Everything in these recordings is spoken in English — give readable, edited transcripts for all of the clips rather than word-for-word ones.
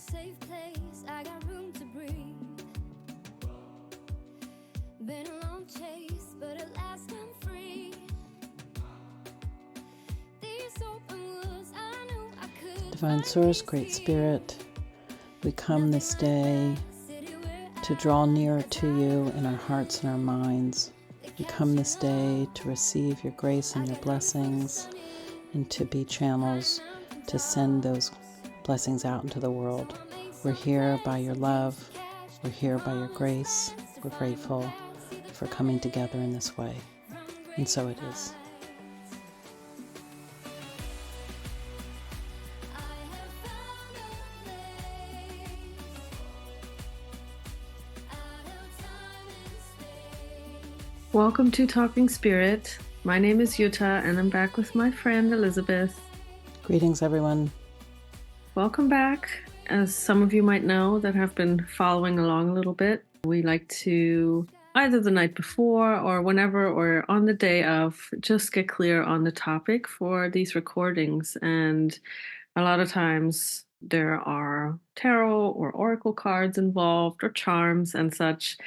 safe place, I got room to breathe. Been a long chase, but at last I'm free. These open woods, I knew I could. Divine Source, Great Spirit, we come this day to draw nearer to you in our hearts and our minds. We come this day to receive your grace and your blessings and to be channels to send those blessings out into the world. We're here by your love. We're here by your grace. We're grateful for coming together in this way. And so it is. Welcome to Talking Spirit. My name is Yuta, and I'm back with my friend Elizabeth. Greetings, everyone. Welcome back. As some of you might know that have been following along a little bit, we like to either the night before or whenever or on the day of just get clear on the topic for these recordings. And a lot of times there are tarot or oracle cards involved or charms and such.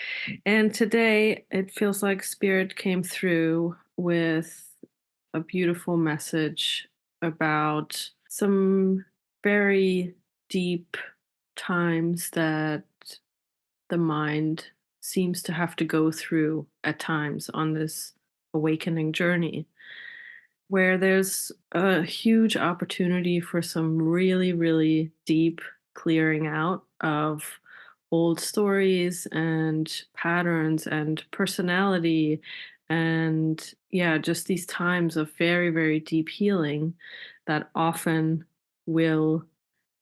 And today it feels like Spirit came through with a beautiful message about some very deep times that the mind seems to have to go through at times on this awakening journey, where there's a huge opportunity for some really, really deep clearing out of old stories and patterns and personality. And yeah, just these times of very, very deep healing that often will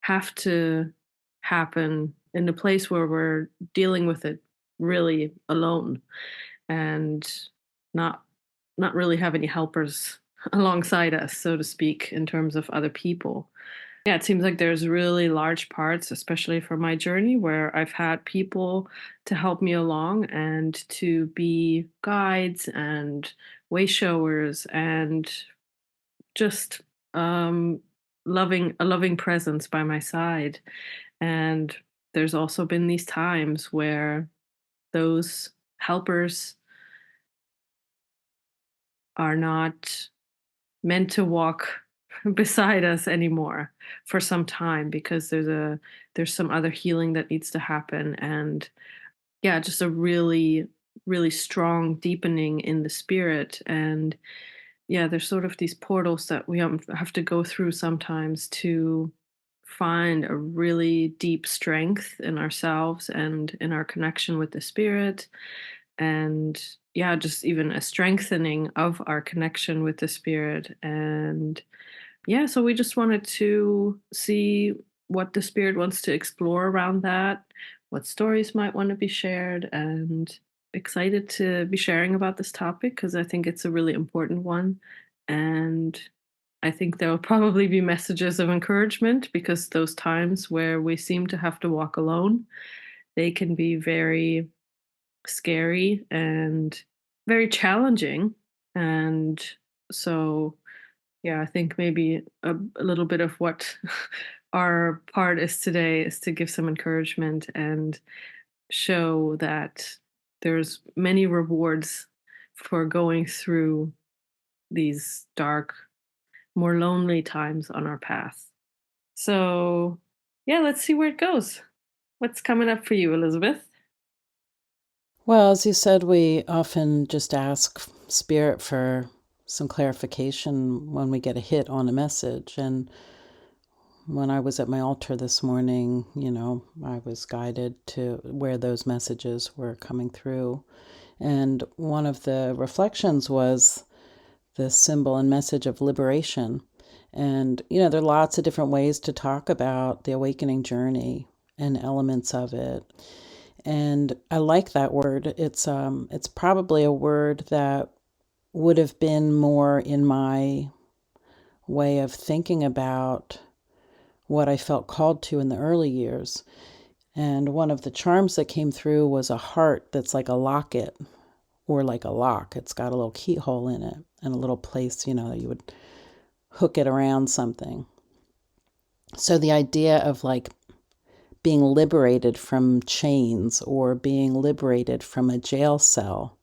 have to happen in a place where we're dealing with it really alone and not really have any helpers alongside us, so to speak, in terms of other people. Yeah, it seems like there's really large parts, especially for my journey, where I've had people to help me along and to be guides and way showers and just a loving presence by my side. And there's also been these times where those helpers are not meant to walk beside us anymore for some time because there's some other healing that needs to happen. And yeah, just a really, really strong deepening in the spirit. And yeah, there's sort of these portals that we have to go through sometimes to find a really deep strength in ourselves and in our connection with the spirit. And yeah, just even a strengthening of our connection with the spirit. And yeah, so we just wanted to see what the spirit wants to explore around that, what stories might want to be shared, and excited to be sharing about this topic because I think it's a really important one. And I think there will probably be messages of encouragement because those times where we seem to have to walk alone, they can be very scary and very challenging. And so, yeah, I think maybe a little bit of what our part is today is to give some encouragement and show that there's many rewards for going through these dark, more lonely times on our path. So, yeah, let's see where it goes. What's coming up for you, Elizabeth? Well, as you said, we often just ask Spirit for some clarification when we get a hit on a message. And when I was at my altar this morning, I was guided to where those messages were coming through. And one of the reflections was the symbol and message of liberation. And, there are lots of different ways to talk about the awakening journey and elements of it. And I like that word. It's probably a word that would have been more in my way of thinking about what I felt called to in the early years. And one of the charms that came through was a heart that's like a locket or like a lock. It's got a little keyhole in it and a little place, that you would hook it around something. So the idea of like being liberated from chains or being liberated from a jail cell.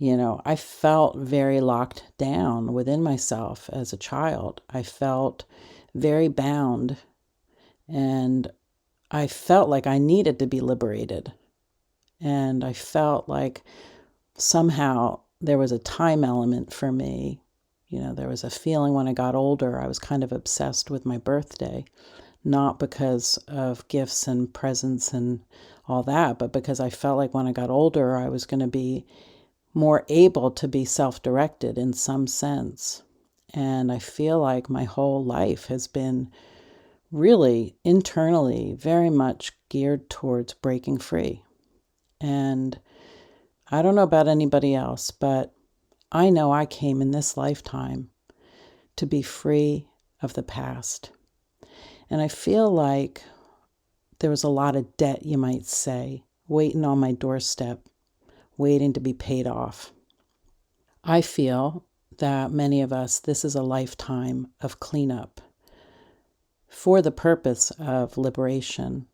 I felt very locked down within myself as a child. I felt very bound, and I felt like I needed to be liberated. And I felt like somehow there was a time element for me. There was a feeling when I got older, I was kind of obsessed with my birthday, not because of gifts and presents and all that, but because I felt like when I got older, I was going to be more able to be self-directed in some sense. And I feel like my whole life has been really internally very much geared towards breaking free. And I don't know about anybody else, but I know I came in this lifetime to be free of the past. And I feel like there was a lot of debt, you might say, waiting on my doorstep, waiting to be paid off. I feel that many of us, this is a lifetime of cleanup for the purpose of liberation.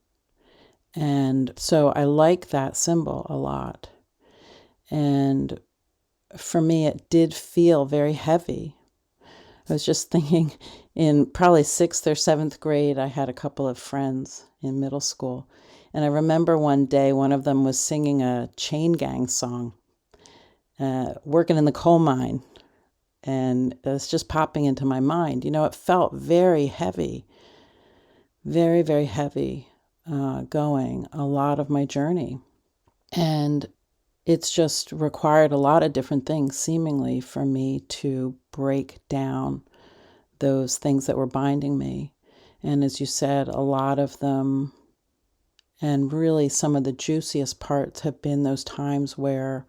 And so I like that symbol a lot. And for me, it did feel very heavy. I was just thinking in probably 6th or 7th grade, I had a couple of friends in middle school. And I remember one day, one of them was singing a chain gang song, working in the coal mine. And it was just popping into my mind. It felt very heavy, very, very heavy going a lot of my journey. And it's just required a lot of different things, seemingly, for me to break down those things that were binding me. And as you said, a lot of them, and really some of the juiciest parts, have been those times where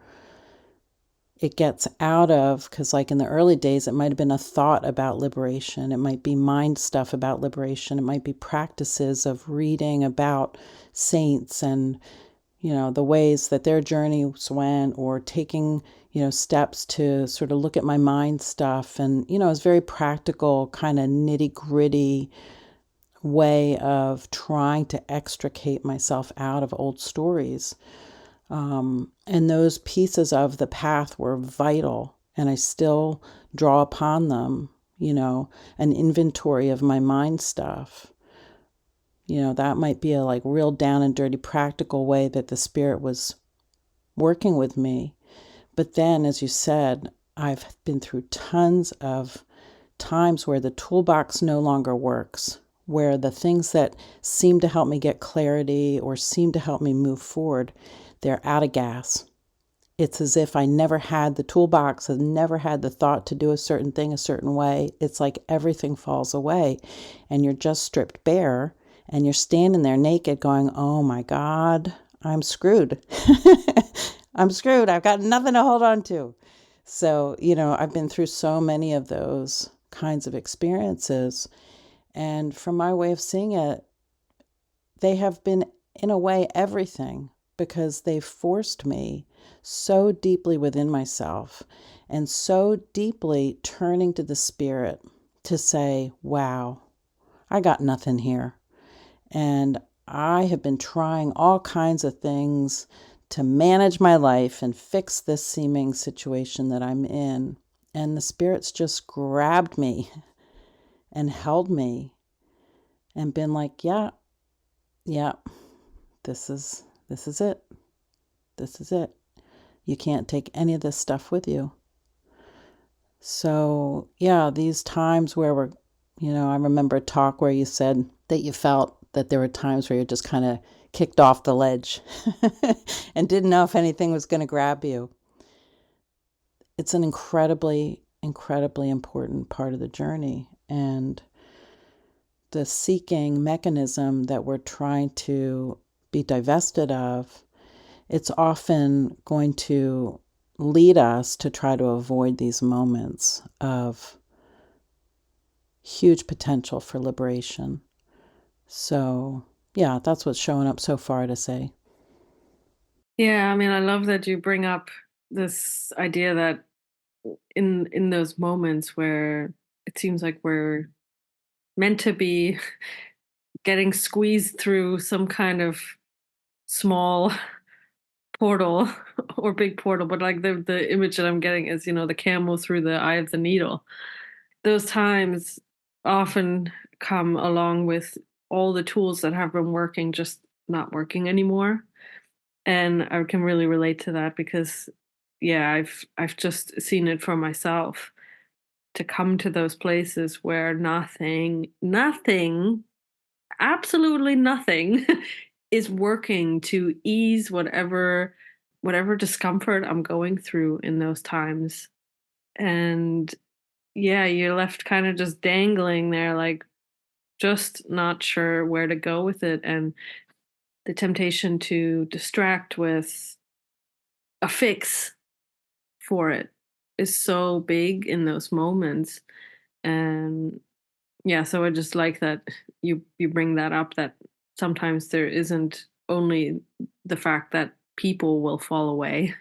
it gets out of, because like in the early days, it might have been a thought about liberation. It might be mind stuff about liberation. It might be practices of reading about saints and, the ways that their journeys went, or taking, steps to sort of look at my mind stuff. And, it's very practical, kind of nitty gritty way of trying to extricate myself out of old stories. And those pieces of the path were vital, and I still draw upon them, an inventory of my mind stuff. That might be a real down and dirty practical way that the Spirit was working with me. But then, as you said, I've been through tons of times where the toolbox no longer works, where the things that seem to help me get clarity or seem to help me move forward, they're out of gas. It's as if I never had the toolbox, I never had the thought to do a certain thing a certain way. It's like everything falls away and you're just stripped bare, and you're standing there naked going, oh my God, I'm screwed. I'm screwed. I've got nothing to hold on to. So, I've been through so many of those kinds of experiences. And from my way of seeing it, they have been, in a way, everything, because they've forced me so deeply within myself and so deeply turning to the Spirit to say, wow, I got nothing here. And I have been trying all kinds of things to manage my life and fix this seeming situation that I'm in. And the Spirit's just grabbed me and held me and been like, yeah, this is it. This is it. You can't take any of this stuff with you. So, yeah, these times where I remember a talk where you said that you felt that there were times where you're just kind of kicked off the ledge and didn't know if anything was going to grab you. It's an incredibly, incredibly important part of the journey. And the seeking mechanism that we're trying to be divested of, it's often going to lead us to try to avoid these moments of huge potential for liberation. So, yeah, that's what's showing up so far to say. Yeah, I mean, I love that you bring up this idea that in those moments where it seems like we're meant to be getting squeezed through some kind of small portal or big portal, but like the image that I'm getting is, the camel through the eye of the needle. Those times often come along with all the tools that have been working just not working anymore. And I can really relate to that because yeah, I've just seen it for myself to come to those places where nothing, absolutely nothing is working to ease whatever discomfort I'm going through in those times. And yeah, you're left kind of just dangling there, like just not sure where to go with it. And the temptation to distract with a fix for it is so big in those moments. And yeah, so I just like that you bring that up, that sometimes there isn't only the fact that people will fall away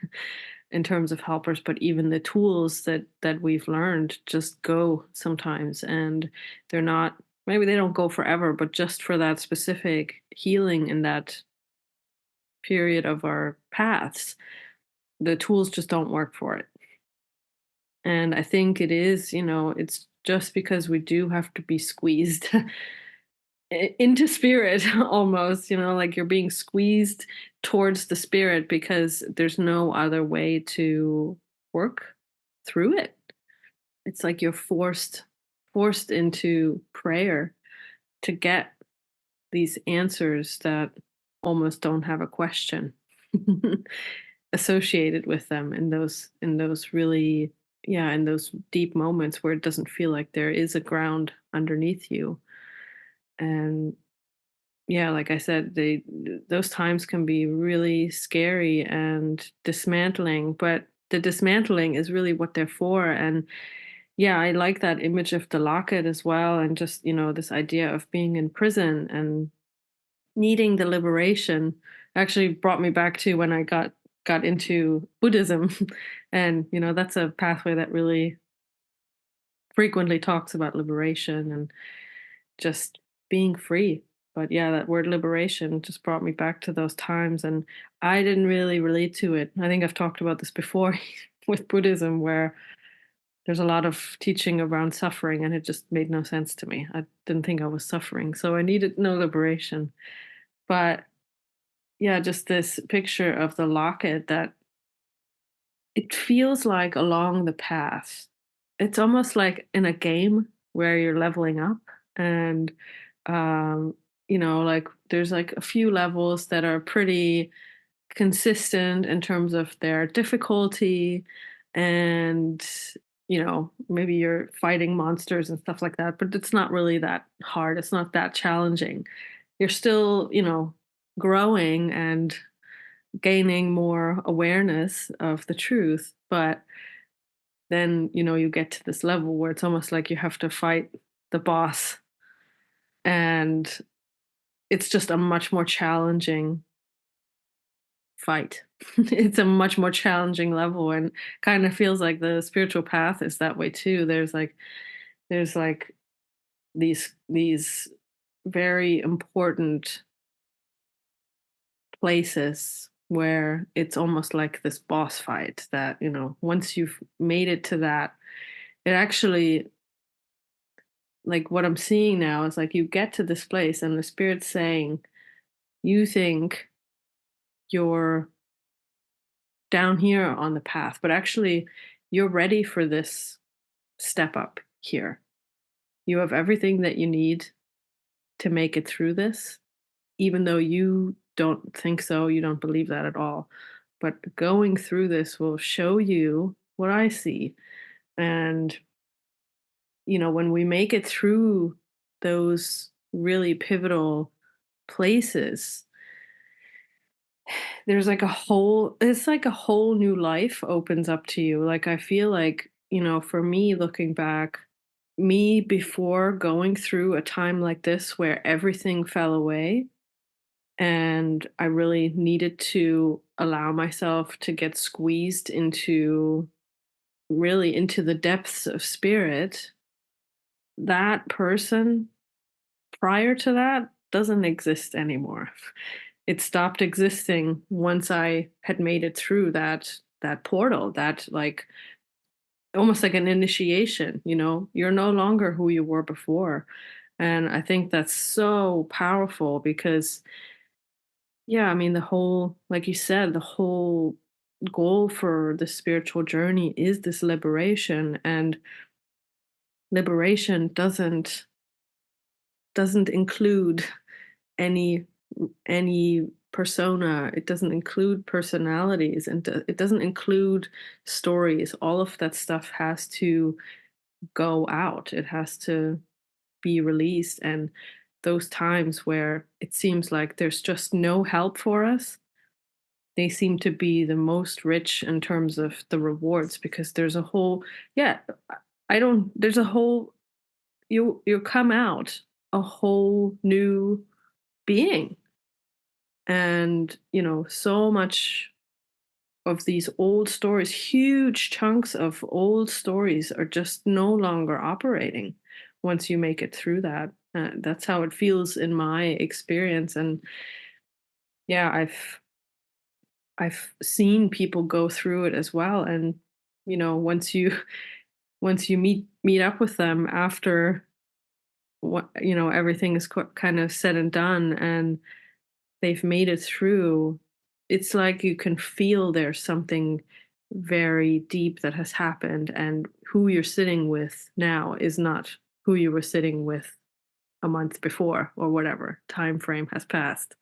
in terms of helpers, but even the tools that we've learned just go sometimes, and they're not, maybe they don't go forever, but just for that specific healing in that period of our paths, the tools just don't work for it. And I think it is, it's just because we do have to be squeezed into spirit almost, like you're being squeezed towards the spirit because there's no other way to work through it. It's like you're forced into prayer to get these answers that almost don't have a question associated with them in those really, yeah, in those deep moments where it doesn't feel like there is a ground underneath you. And yeah, like I said, those times can be really scary and dismantling, but the dismantling is really what they're for. And yeah, I like that image of the locket as well, and just, this idea of being in prison and needing the liberation actually brought me back to when I got into Buddhism. And that's a pathway that really frequently talks about liberation and just being free. But yeah, that word liberation just brought me back to those times, and I didn't really relate to it. I think I've talked about this before with Buddhism, where there's a lot of teaching around suffering, and it just made no sense to me. I didn't think I was suffering, so I needed no liberation. But yeah, just this picture of the locket, that it feels like along the path. It's almost like in a game where you're leveling up, and um, like there's like a few levels that are pretty consistent in terms of their difficulty, and maybe you're fighting monsters and stuff like that, but it's not really that hard. It's not that challenging. You're still, growing and gaining more awareness of the truth, but then you get to this level where it's almost like you have to fight the boss, and it's just a much more challenging fight. It's a much more challenging level, and kind of feels like the spiritual path is that way too. There's like these very important places where it's almost like this boss fight that, once you've made it to that, it actually, like what I'm seeing now is like you get to this place and the spirit's saying, you think you're down here on the path, but actually you're ready for this step up here. You have everything that you need to make it through this, even though you don't think so, you don't believe that at all. But going through this will show you what I see. And, when we make it through those really pivotal places, it's like a whole new life opens up to you. Like I feel like, for me looking back, me before going through a time like this where everything fell away and I really needed to allow myself to get squeezed into, really into the depths of spirit, that person prior to that doesn't exist anymore. It stopped existing once I had made it through that portal, that like almost like an initiation, you know? You're no longer who you were before. And I think that's so powerful because yeah, I mean the whole like you said, the whole goal for the spiritual journey is this liberation, and liberation doesn't include any any persona. It doesn't include personalities, and it doesn't include stories. All of that stuff has to go out. It has to be released. And those times where it seems like there's just no help for us, they seem to be the most rich in terms of the rewards, because there's a whole yeah, I don't there's a whole you come out a whole new being. And so much of these old stories, huge chunks of old stories, are just no longer operating once you make it through that. That's how it feels in my experience. And yeah, I've seen people go through it as well. And once you once you meet up with them after what everything is kind of said and done, and they've made it through, it's like you can feel there's something very deep that has happened, and who you're sitting with now is not who you were sitting with a month before, or whatever time frame has passed.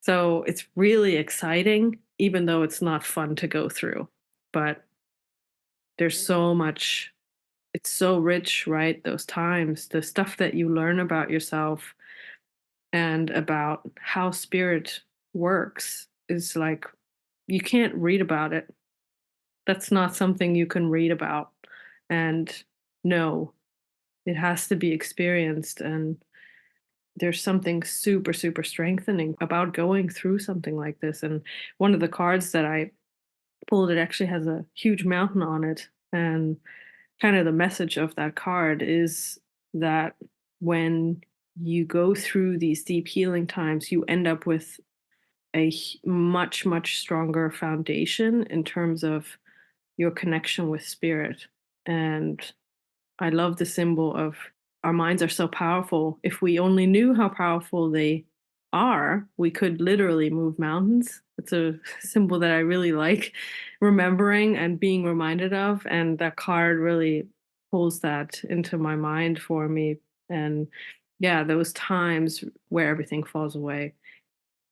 So it's really exciting, even though it's not fun to go through. But there's so much, it's so rich, right? Those times, the stuff that you learn about yourself and about how spirit works is like, you can't read about it. That's not something you can read about and know. It has to be experienced. And there's something super, super strengthening about going through something like this. And one of the cards that I pulled, it actually has a huge mountain on it. And kind of the message of that card is that when you go through these deep healing times, you end up with a much, much stronger foundation in terms of your connection with spirit. And I love the symbol of, our minds are so powerful. If we only knew how powerful they are, we could literally move mountains. It's a symbol that I really like remembering and being reminded of. And that card really pulls that into my mind for me. And yeah, those times where everything falls away,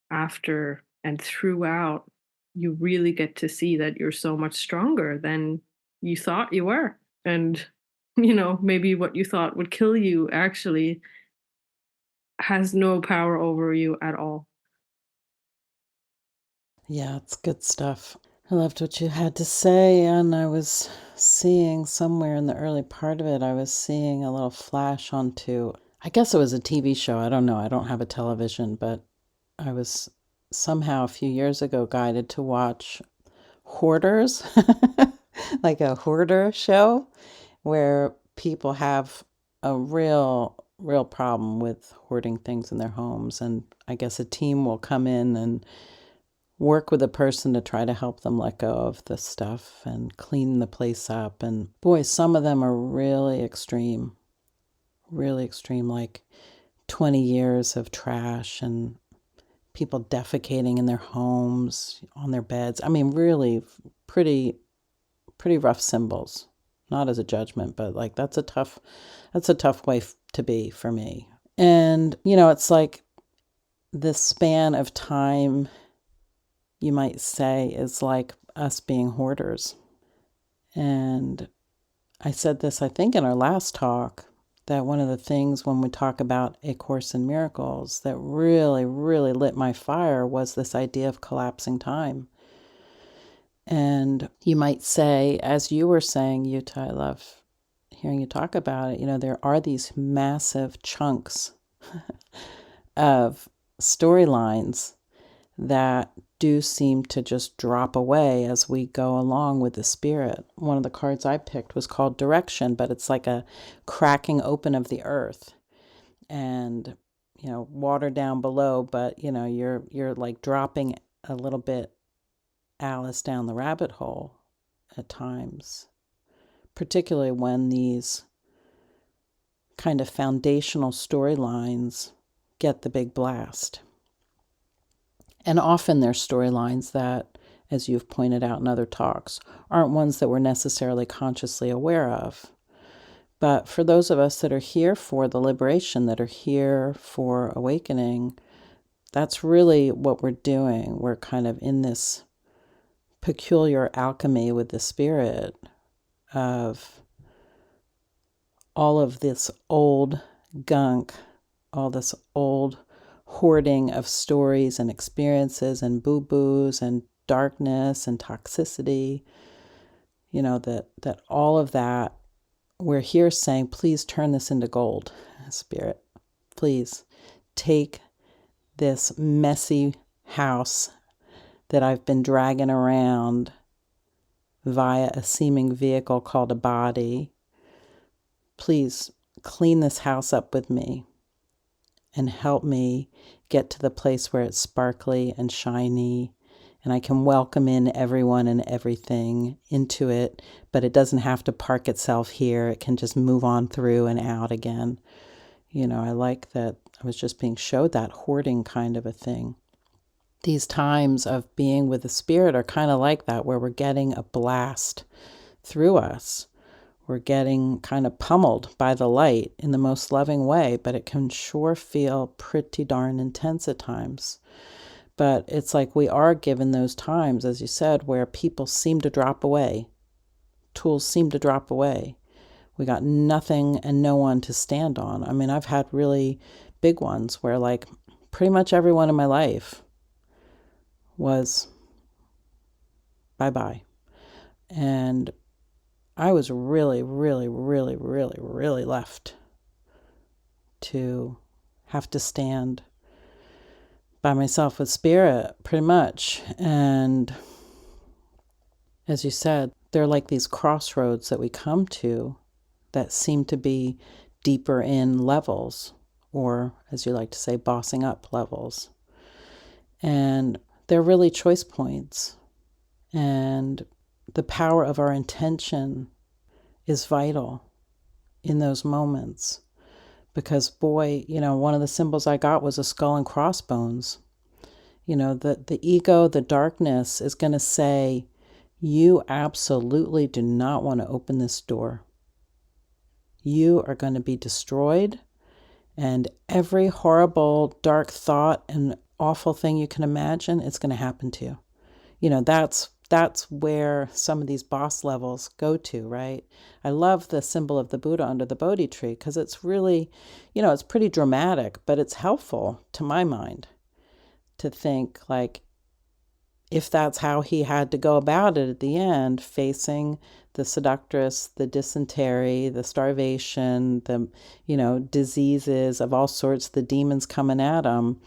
after and throughout, you really get to see that you're so much stronger than you thought you were. And, maybe what you thought would kill you actually has no power over you at all. Yeah, it's good stuff. I loved what you had to say, and I was seeing somewhere in the early part of it, I was seeing a little flash onto, I guess it was a TV show. I don't know. I don't have a television, but I was somehow a few years ago guided to watch Hoarders, like a hoarder show where people have a real problem with hoarding things in their homes. And I guess a team will come in and work with a person to try to help them let go of the stuff and clean the place up. And boy, some of them are really extreme, like 20 years of trash and people defecating in their homes, on their beds. I mean, really pretty rough symbols. Not as a judgment, but like that's a tough way to be for me. And it's like this span of time, you might say, is like us being hoarders. And I said this, I think, in our last talk, that one of the things when we talk about A Course in Miracles that really, really lit my fire was this idea of collapsing time. And you might say, as you were saying, Yuta, I love hearing you talk about it, there are these massive chunks of storylines that do seem to just drop away as we go along with the spirit. One of the cards I picked was called Direction, but it's like a cracking open of the earth. And, water down below, but you're like dropping a little bit Alice down the rabbit hole at times, particularly when these kind of foundational storylines get the big blast. And often they're storylines that, as you've pointed out in other talks, aren't ones that we're necessarily consciously aware of. But for those of us that are here for the liberation, that are here for awakening, that's really what we're doing. We're kind of in this peculiar alchemy with the spirit of all of this old gunk, all this old hoarding of stories and experiences and boo-boos and darkness and toxicity, that all of that, we're here saying, please turn this into gold, Spirit. Please take this messy house that I've been dragging around via a seeming vehicle called a body. Please clean this house up with me and help me get to the place where it's sparkly and shiny and I can welcome in everyone and everything into it, but it doesn't have to park itself here. It can just move on through and out again. I like that I was just being showed that hoarding kind of a thing. These times of being with the spirit are kind of like that, where we're getting a blast through us. We're getting kind of pummeled by the light in the most loving way, but it can sure feel pretty darn intense at times. But it's like we are given those times, as you said, where people seem to drop away. Tools seem to drop away. We got nothing and no one to stand on. I mean, I've had really big ones where like pretty much everyone in my life was bye-bye. And I was really, really, really, really, really left to have to stand by myself with spirit, pretty much. And as you said, they're like these crossroads that we come to that seem to be deeper in levels, or as you like to say, bossing up levels. And they're really choice points. And the power of our intention is vital in those moments. Because boy, one of the symbols I got was a skull and crossbones. The ego, the darkness is going to say, you absolutely do not want to open this door. You are going to be destroyed, and every horrible, dark thought and awful thing you can imagine, it's going to happen to you. That's where some of these boss levels go to, right? I love the symbol of the Buddha under the Bodhi tree because it's really, it's pretty dramatic, but it's helpful to my mind to think like, if that's how he had to go about it at the end, facing the seductress, the dysentery, the starvation, the, diseases of all sorts, the demons coming at him,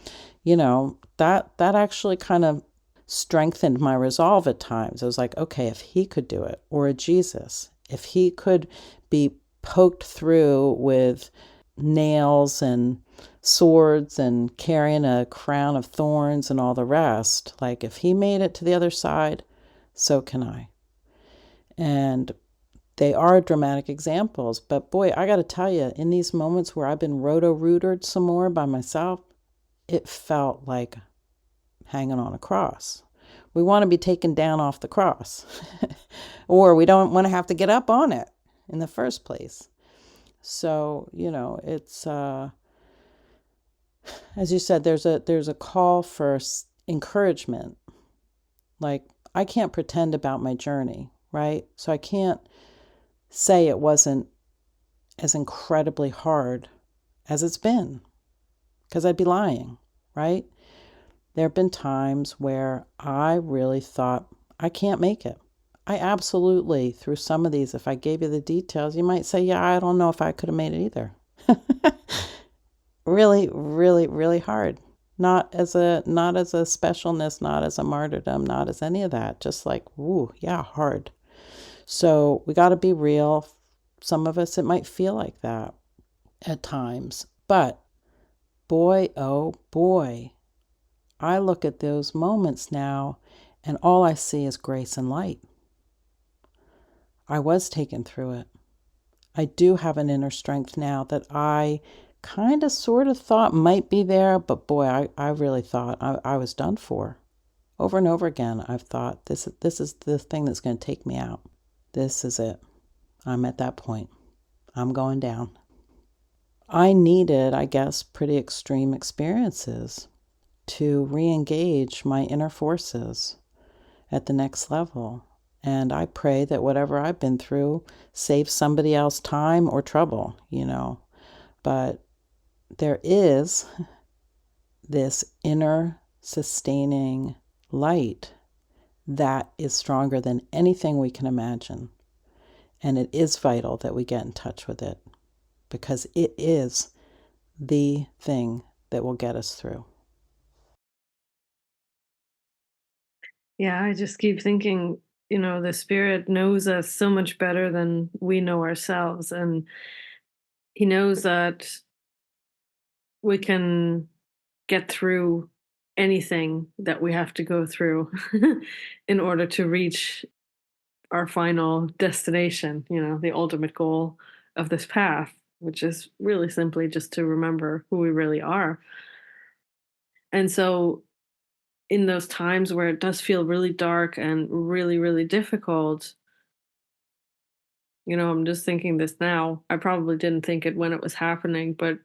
that actually kind of strengthened my resolve at times. I was like, okay, if he could do it, or a Jesus, if he could be poked through with nails and swords and carrying a crown of thorns and all the rest, like if he made it to the other side, so can I. And they are dramatic examples, but boy, I got to tell you, in these moments where I've been roto-rootered some more by myself, it felt like hanging on a cross. We want to be taken down off the cross, or we don't want to have to get up on it in the first place. So, it's, as you said, there's a call for encouragement. Like, I can't pretend about my journey, right? So I can't say it wasn't as incredibly hard as it's been, because I'd be lying, right? There have been times where I really thought, I can't make it. I absolutely, through some of these, if I gave you the details, you might say, yeah, I don't know if I could have made it either. Really, really, really hard. Not as a specialness, not as a martyrdom, not as any of that. Just like, ooh, yeah, hard. So we got to be real. Some of us, it might feel like that at times. But boy, oh boy, I look at those moments now and all I see is grace and light. I was taken through it. I do have an inner strength now that I kind of sort of thought might be there, but boy, I really thought I was done for. Over and over again, I've thought this is the thing that's going to take me out. This is it. I'm at that point. I'm going down. I needed, I guess, pretty extreme experiences to re-engage my inner forces at the next level. And I pray that whatever I've been through saves somebody else time or trouble, But there is this inner sustaining light that is stronger than anything we can imagine. And it is vital that we get in touch with it because it is the thing that will get us through. Yeah, I just keep thinking, the spirit knows us so much better than we know ourselves. And he knows that we can get through anything that we have to go through in order to reach our final destination, the ultimate goal of this path, which is really simply just to remember who we really are. And so, in those times where it does feel really dark and really, really difficult, I'm just thinking this now. I probably didn't think it when it was happening, but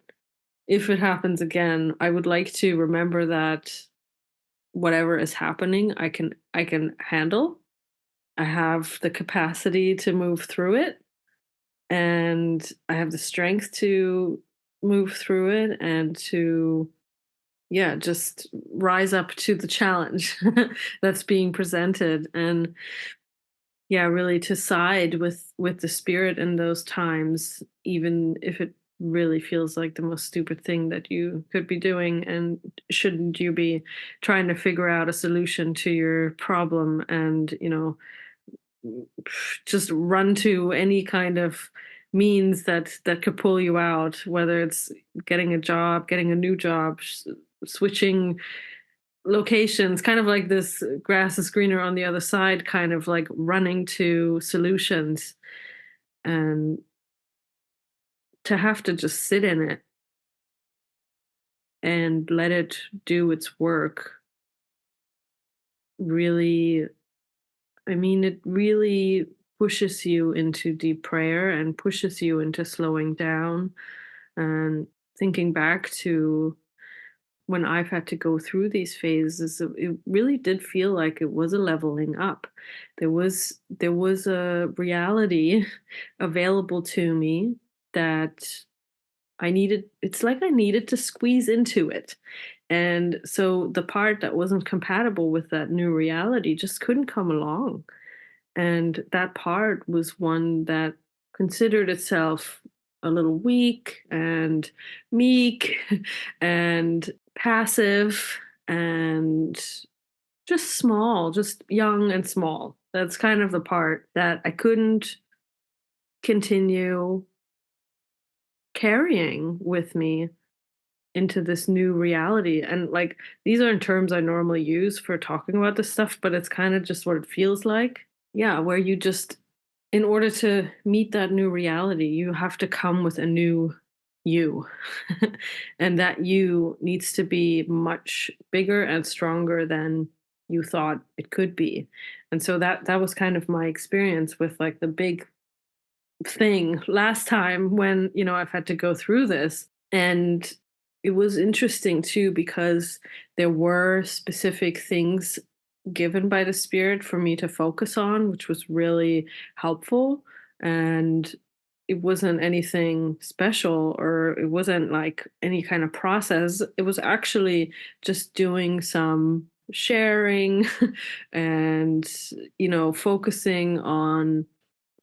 if it happens again, I would like to remember that whatever is happening, I can handle. I have the capacity to move through it, and I have the strength to move through it and to, yeah, just rise up to the challenge that's being presented. And yeah, really to side with the spirit in those times, even if it really feels like the most stupid thing that you could be doing. And shouldn't you be trying to figure out a solution to your problem and, just run to any kind of means that could pull you out, whether it's getting a job, getting a new job, switching locations, kind of like this grass is greener on the other side, kind of like running to solutions. And to have to just sit in it and let it do its work really, I mean, it really pushes you into deep prayer and pushes you into slowing down and thinking back to when I've had to go through these phases. It really did feel like it was a leveling up. There was a reality available to me that I needed. It's like I needed to squeeze into it. And so the part that wasn't compatible with that new reality just couldn't come along. And that part was one that considered itself a little weak and meek and passive and just small, just young and small. That's kind of the part that I couldn't continue carrying with me into this new reality. And like, these aren't terms I normally use for talking about this stuff, but it's kind of just what it feels like. Yeah, where you just, in order to meet that new reality, you have to come with a new you. And that you needs to be much bigger and stronger than you thought it could be. And so that was kind of my experience with like the big thing last time when, I've had to go through this. And it was interesting too because there were specific things given by the spirit for me to focus on, which was really helpful. And it wasn't anything special or it wasn't like any kind of process. It was actually just doing some sharing and, focusing on.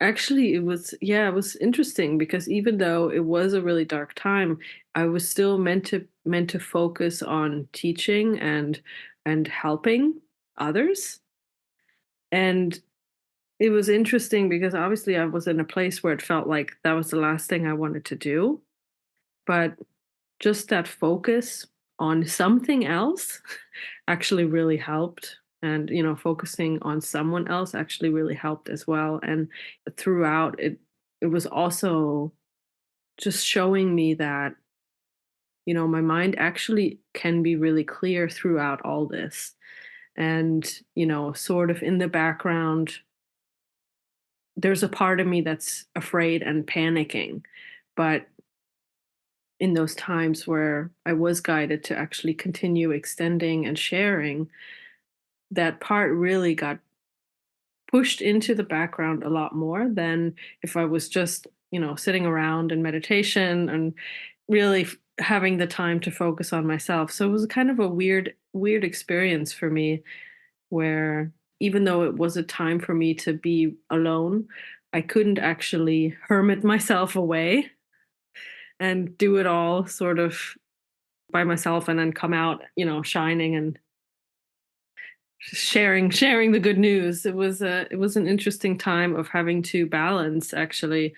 Actually, it was, yeah, it was interesting because even though it was a really dark time, I was still meant to focus on teaching and helping others. And it was interesting because obviously I was in a place where it felt like that was the last thing I wanted to do. But just that focus on something else actually really helped. And, focusing on someone else actually really helped as well. And throughout it was also just showing me that, my mind actually can be really clear throughout all this. And, sort of in the background, there's a part of me that's afraid and panicking. But in those times where I was guided to actually continue extending and sharing, that part really got pushed into the background a lot more than if I was just, sitting around in meditation and really having the time to focus on myself. So it was kind of a weird experience for me where even though it was a time for me to be alone, I couldn't actually hermit myself away and do it all sort of by myself and then come out, shining and sharing the good news. It was an interesting time of having to balance actually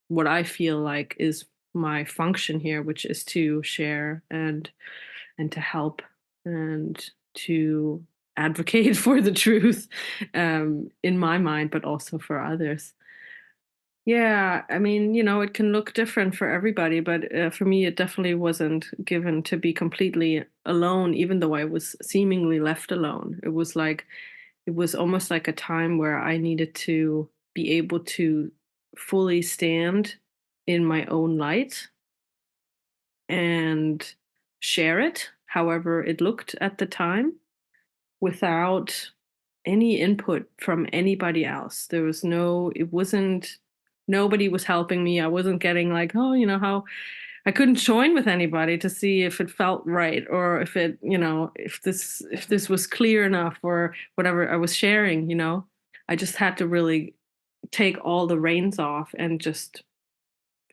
what I feel like is my function here, which is to share and to help and to advocate for the truth, in my mind, but also for others. Yeah, I mean, it can look different for everybody, but for me, it definitely wasn't given to be completely alone, even though I was seemingly left alone. It was almost like a time where I needed to be able to fully stand in my own light and share it, however it looked at the time, without any input from anybody else. There was no, it wasn't, nobody was helping me. I wasn't getting like, oh, how I couldn't join with anybody to see if it felt right or if it, if this was clear enough or whatever I was sharing. I just had to really take all the reins off and just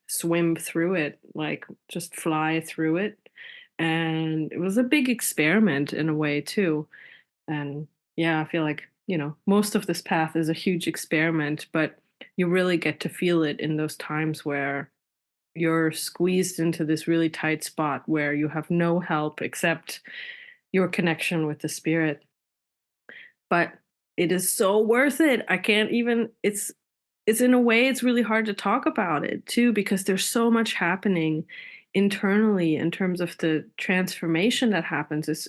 swim through it, like just fly through it. And it was a big experiment in a way too. And yeah, I feel like, most of this path is a huge experiment, but you really get to feel it in those times where you're squeezed into this really tight spot where you have no help except your connection with the spirit. But it is so worth it. I can't even, it's in a way it's really hard to talk about it too because there's so much happening internally in terms of the transformation that happens.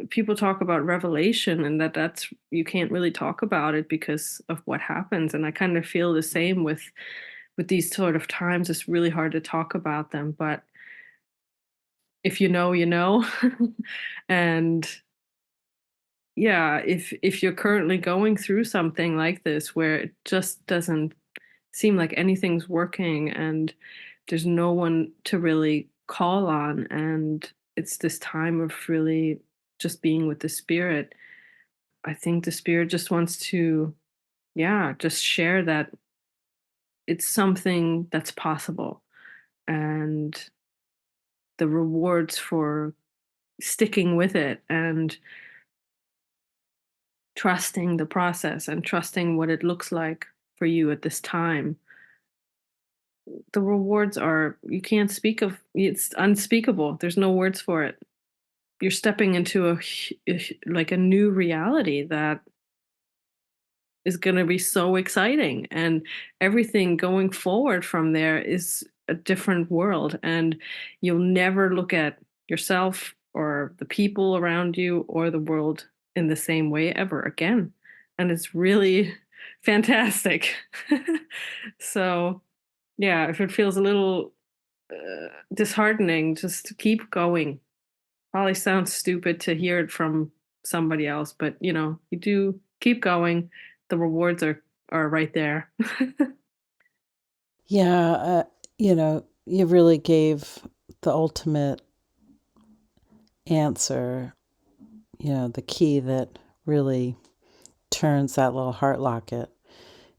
People talk about revelation and that's you can't really talk about it because of what happens, and I kind of feel the same with these sort of times. It's really hard to talk about them, but if you know, you know. And yeah, if you're currently going through something like this where it just doesn't seem like anything's working and there's no one to really call on, and it's this time of really just being with the spirit, I think the spirit just wants to, yeah, just share that it's something that's possible, and the rewards for sticking with it and trusting the process and trusting what it looks like for you at this time. The rewards are, you can't speak of, it's unspeakable. There's no words for it. You're stepping into like a new reality that is going to be so exciting, and everything going forward from there is a different world, and you'll never look at yourself or the people around you or the world in the same way ever again, and it's really fantastic. So yeah, if it feels a little disheartening, just keep going. Probably sounds stupid to hear it from somebody else, but you do keep going. The rewards are right there. Yeah, you really gave the ultimate answer, the key that really turns that little heart locket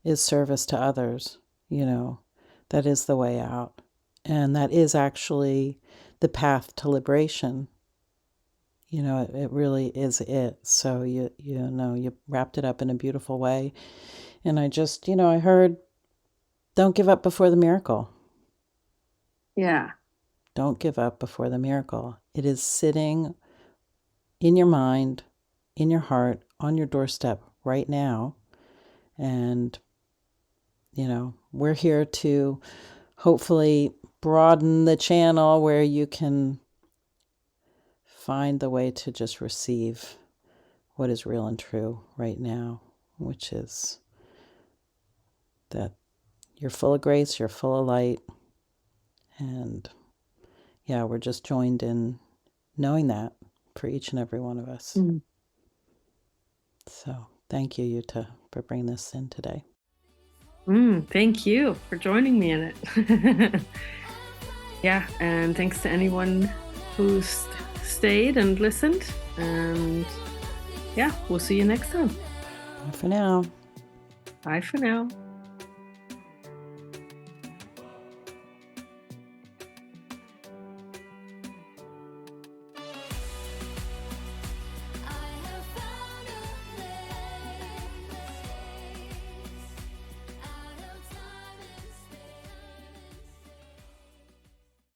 is service to others. That is the way out. And that is actually the path to liberation. It really is it. So you wrapped it up in a beautiful way. And I just, I heard, don't give up before the miracle. Yeah. Don't give up before the miracle. It is sitting in your mind, in your heart, on your doorstep right now. And, we're here to hopefully broaden the channel where you can find the way to just receive what is real and true right now, which is that you're full of grace, you're full of light. And yeah, we're just joined in knowing that for each and every one of us. Mm. So thank you, Yuta, for bringing this in today. Thank you for joining me in it. Yeah, and thanks to anyone who's stayed and listened. And yeah, we'll see you next time. Bye for now. Bye for now.